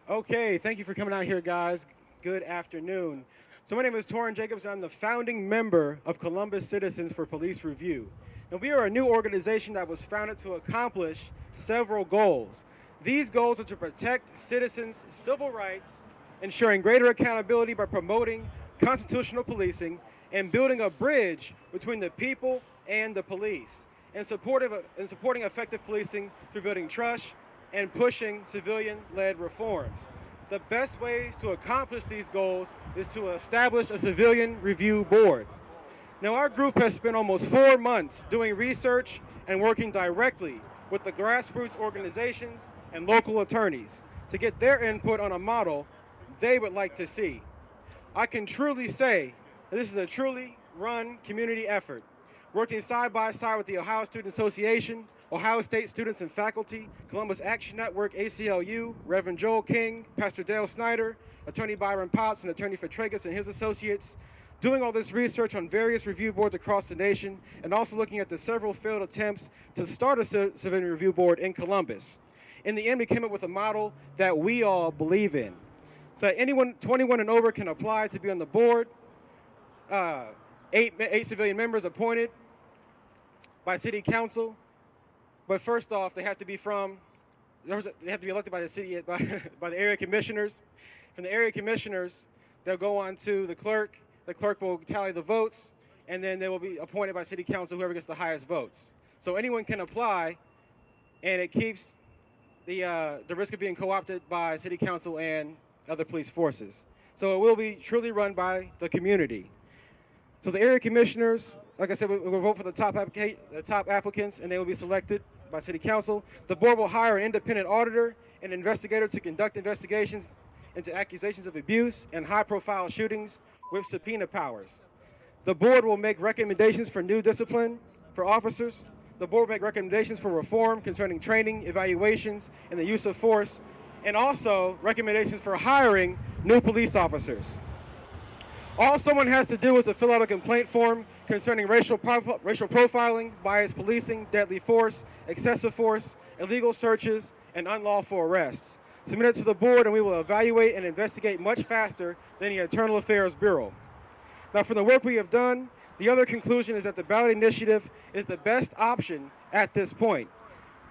Okay, thank you for coming out here, guys. Good afternoon. So my name is Torrin Jacobs. I'm the founding member of Columbus Citizens for Police Review. And we are a new organization that was founded to accomplish several goals. These goals are to protect citizens' civil rights, ensuring greater accountability by promoting constitutional policing, and building a bridge between the people and the police, and supporting effective policing through building trust and pushing civilian-led reforms. The best ways to accomplish these goals is to establish a civilian review board. Now, our group has spent almost 4 months doing research and working directly with the grassroots organizations and local attorneys to get their input on a model they would like to see. I can truly say that this is a truly run community effort, working side by side with the Ohio Student Association, Ohio State students and faculty, Columbus Action Network, ACLU, Reverend Joel King, Pastor Dale Snyder, Attorney Byron Potts, and Attorney Fatregas and his associates, doing all this research on various review boards across the nation, and also looking at the several failed attempts to start a civilian review board in Columbus. In the end, we came up with a model that we all believe in. So anyone 21 and over can apply to be on the board. Uh, eight civilian members appointed by city council. But first off, they have to be elected by the city by the area commissioners. From the area commissioners, they'll go on to the clerk. The clerk will tally the votes, and then they will be appointed by city council, whoever gets the highest votes. So anyone can apply, and it keeps the risk of being co-opted by city council and other police forces. So it will be truly run by the community. So the area commissioners, like I said, we will vote for the top applicants, and they will be selected by city council. The board will hire an independent auditor and investigator to conduct investigations into accusations of abuse and high-profile shootings with subpoena powers. The board will make recommendations for new discipline for officers. The board will make recommendations for reform concerning training, evaluations, and the use of force, and also recommendations for hiring new police officers. All someone has to do is to fill out a complaint form concerning racial profiling, bias policing, deadly force, excessive force, illegal searches, and unlawful arrests. Submit it to the board, and we will evaluate and investigate much faster than the Internal Affairs Bureau. Now, from the work we have done, the other conclusion is that the ballot initiative is the best option at this point.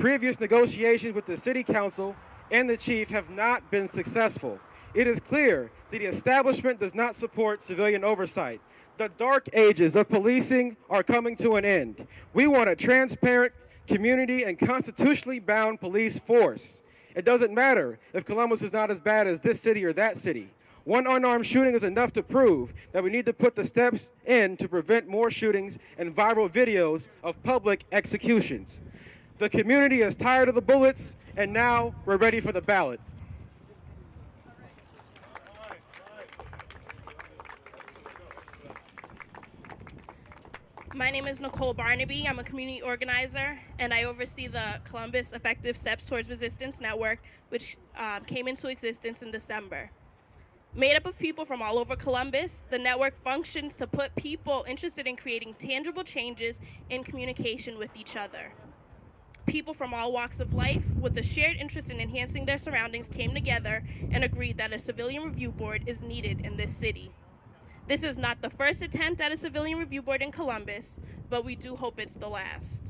Previous negotiations with the city council and the chief have not been successful. It is clear that the establishment does not support civilian oversight. The dark ages of policing are coming to an end. We want a transparent, community, and constitutionally bound police force. It doesn't matter if Columbus is not as bad as this city or that city. One unarmed shooting is enough to prove that we need to put the steps in to prevent more shootings and viral videos of public executions. The community is tired of the bullets, and now we're ready for the ballot. My name is Nicole Barnaby. I'm a community organizer, and I oversee the Columbus Effective Steps Towards Resistance Network, which came into existence in December. Made up of people from all over Columbus, the network functions to put people interested in creating tangible changes in communication with each other. People from all walks of life with a shared interest in enhancing their surroundings came together and agreed that a civilian review board is needed in this city. This is not the first attempt at a civilian review board in Columbus, but we do hope it's the last.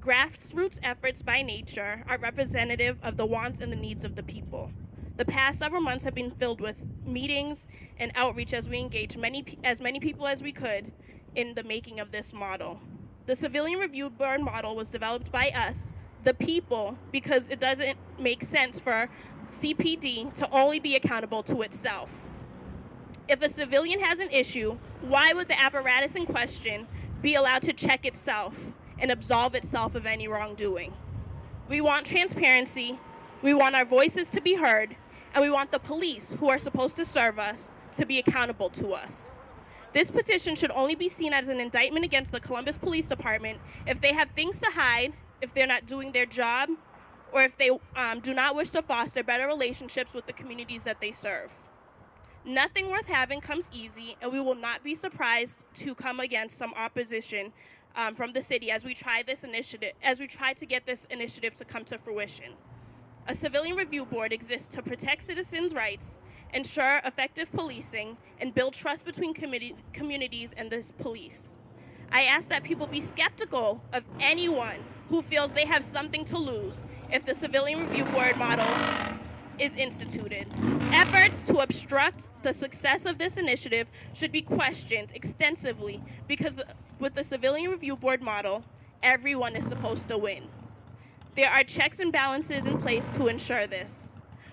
Grassroots efforts by nature are representative of the wants and the needs of the people. The past several months have been filled with meetings and outreach as we engage as many people as we could in the making of this model. The civilian review board model was developed by us, the people, because it doesn't make sense for CPD to only be accountable to itself. If a civilian has an issue, why would the apparatus in question be allowed to check itself and absolve itself of any wrongdoing? We want transparency, we want our voices to be heard, and we want the police, who are supposed to serve us, to be accountable to us. This petition should only be seen as an indictment against the Columbus Police Department if they have things to hide, if they're not doing their job, or if they do not wish to foster better relationships with the communities that they serve. Nothing worth having comes easy, and we will not be surprised to come against some opposition from the city as we try to get this initiative to come to fruition. A civilian review board exists to protect citizens' rights, ensure effective policing, and build trust between communities and the police. I ask that people be skeptical of anyone who feels they have something to lose if the civilian review board model is instituted. Efforts to obstruct the success of this initiative should be questioned extensively because with the civilian review board model, everyone is supposed to win. There are checks and balances in place to ensure this.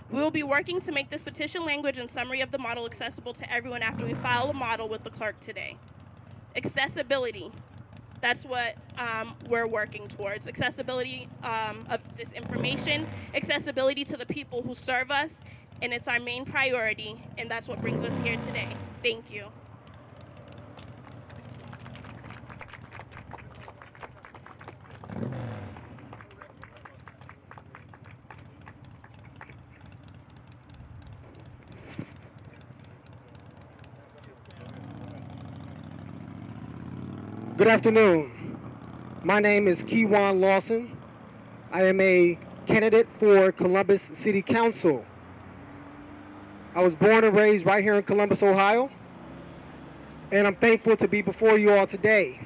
We will be working to make this petition language and summary of the model accessible to everyone after we file a model with the clerk today. Accessibility. That's what we're working towards. Accessibility of this information, accessibility to the people who serve us, and it's our main priority, and that's what brings us here today. Thank you. Good afternoon. My name is Keywan Lawson. I am a candidate for Columbus City Council. I was born and raised right here in Columbus, Ohio, and I'm thankful to be before you all today.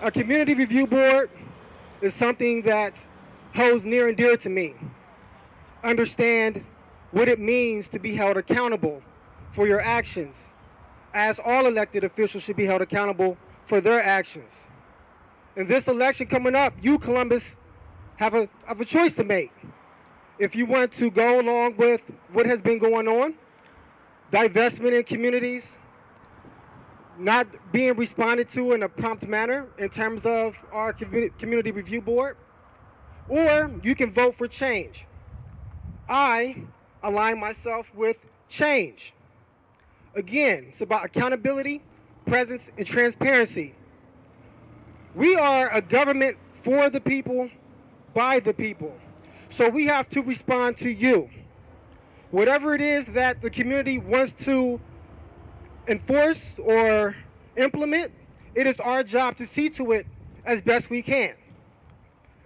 A community review board is something that holds near and dear to me. Understand what it means to be held accountable for your actions, as all elected officials should be held accountable for their actions. In this election coming up, you, Columbus, have a choice to make. If you want to go along with what has been going on, divestment in communities, not being responded to in a prompt manner in terms of our community review board, or you can vote for change. I align myself with change. Again, it's about accountability, presence, and transparency. We are a government for the people, by the people. So we have to respond to you. Whatever it is that the community wants to enforce or implement, it is our job to see to it as best we can.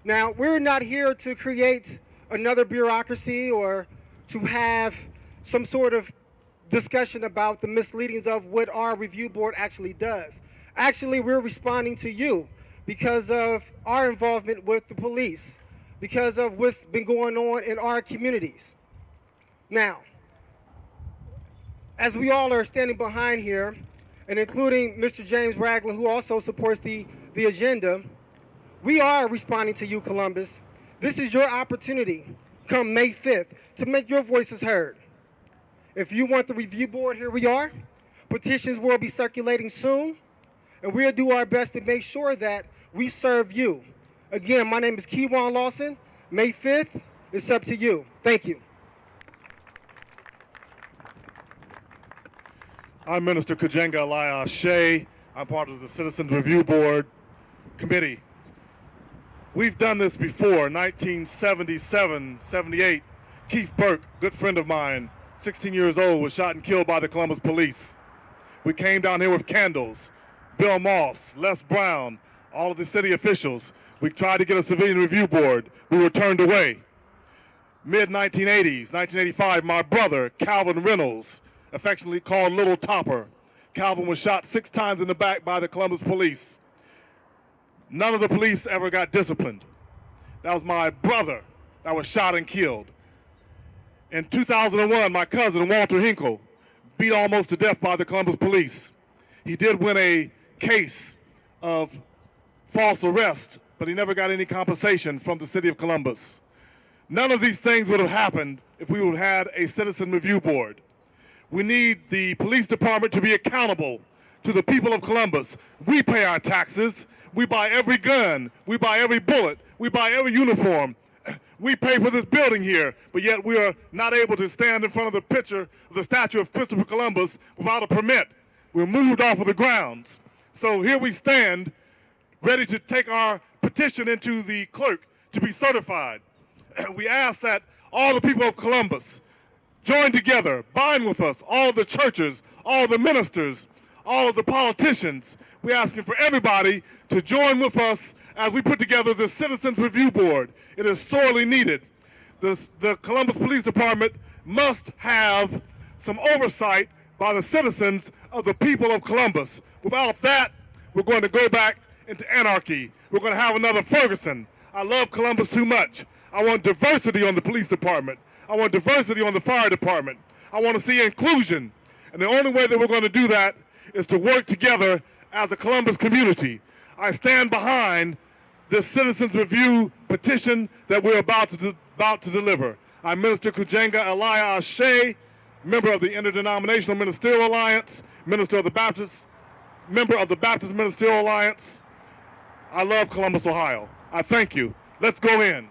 Now, we're not here to create another bureaucracy or to have some sort of discussion about the misleadings of what our review board actually does. Actually, we're responding to you because of our involvement with the police, because of what's been going on in our communities. Now, as we all are standing behind here, and including Mr. James Ragland, who also supports the agenda, we are responding to you, Columbus. This is your opportunity, come May 5th, to make your voices heard. If you want the review board, here we are. Petitions will be circulating soon, and we'll do our best to make sure that we serve you. Again, my name is Keywan Lawson. May 5th, it's up to you. Thank you. I'm Minister Kujenga Elias Shea. I'm part of the Citizens Review Board Committee. We've done this before, 1977, 78. Keith Burke, good friend of mine, 16 years old, was shot and killed by the Columbus police. We came down here with candles. Bill Moss, Les Brown, all of the city officials. We tried to get a civilian review board. We were turned away. Mid-1980s, 1985, my brother, Calvin Reynolds, affectionately called Little Topper. Calvin was shot 6 times in the back by the Columbus police. None of the police ever got disciplined. That was my brother that was shot and killed. In 2001, my cousin, Walter Hinkle, beat almost to death by the Columbus police. He did win a case of false arrest, but he never got any compensation from the city of Columbus. None of these things would have happened if we would have had a citizen review board. We need the police department to be accountable to the people of Columbus. We pay our taxes. We buy every gun. We buy every bullet. We buy every uniform. We pay for this building here, but yet we are not able to stand in front of the picture of the statue of Christopher Columbus without a permit. We're moved off of the grounds. So here we stand, ready to take our petition into the clerk to be certified. We ask that all the people of Columbus join together, bind with us, all the churches, all the ministers, all of the politicians. We're asking for everybody to join with us as we put together this Citizens Review Board. It is sorely needed. The Columbus Police Department must have some oversight by the citizens of the people of Columbus. Without that, we're going to go back into anarchy. We're going to have another Ferguson. I love Columbus too much. I want diversity on the police department. I want diversity on the fire department. I want to see inclusion. And the only way that we're going to do that is to work together as a Columbus community. I stand behind this Citizens Review petition that we're about to deliver. I'm Minister Kujenga Elia Ashe, member of the Interdenominational Ministerial Alliance, member of the Baptist Ministerial Alliance. I love Columbus, Ohio. I thank you. Let's go in.